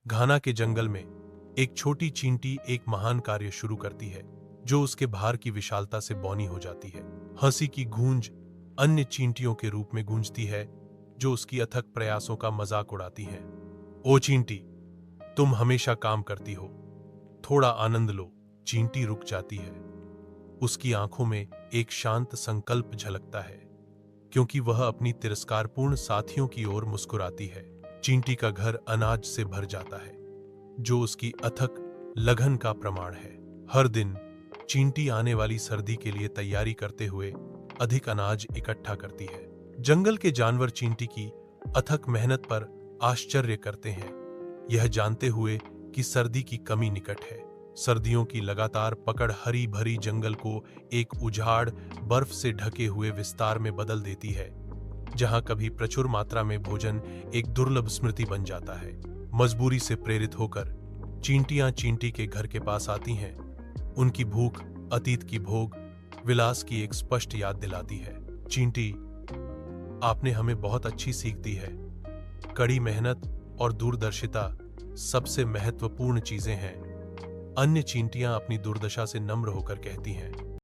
घाना के जंगल में एक छोटी चींटी एक महान कार्य शुरू करती है जो उसके भार की विशालता से बौनी हो जाती है। हंसी की गूंज अन्य चींटियों के रूप में गूंजती है जो उसकी अथक प्रयासों का मजाक उड़ाती हैं। ओ चींटी, तुम हमेशा काम करती हो, थोड़ा आनंद लो। चींटी रुक जाती है। उसकी आंखों में एक शांत संकल्प झलकता है क्योंकि वह अपनी तिरस्कारपूर्ण साथियों की ओर मुस्कुराती है। चींटी का घर अनाज से भर जाता है जो उसकी अथक लगन का प्रमाण है। हर दिन चींटी आने वाली सर्दी के लिए तैयारी करते हुए अधिक अनाज इकट्ठा करती है। जंगल के जानवर चींटी की अथक मेहनत पर आश्चर्य करते हैं, यह जानते हुए कि सर्दी की कमी निकट है। सर्दियों की लगातार पकड़ हरी भरी जंगल को एक उजाड़ बर्फ से ढके हुए विस्तार में बदल देती है, जहां कभी प्रचुर मात्रा में भोजन एक दुर्लभ स्मृति बन जाता है। मजबूरी से प्रेरित होकर चींटियां चींटी के घर के पास आती हैं। उनकी भूख अतीत की भोग विलास की एक स्पष्ट याद दिलाती है। चींटी, आपने हमें बहुत अच्छी सीख दी है। कड़ी मेहनत और दूरदर्शिता सबसे महत्वपूर्ण चीजें हैं। अन्य चींटियां अपनी दुर्दशा से नम्र होकर कहती हैं,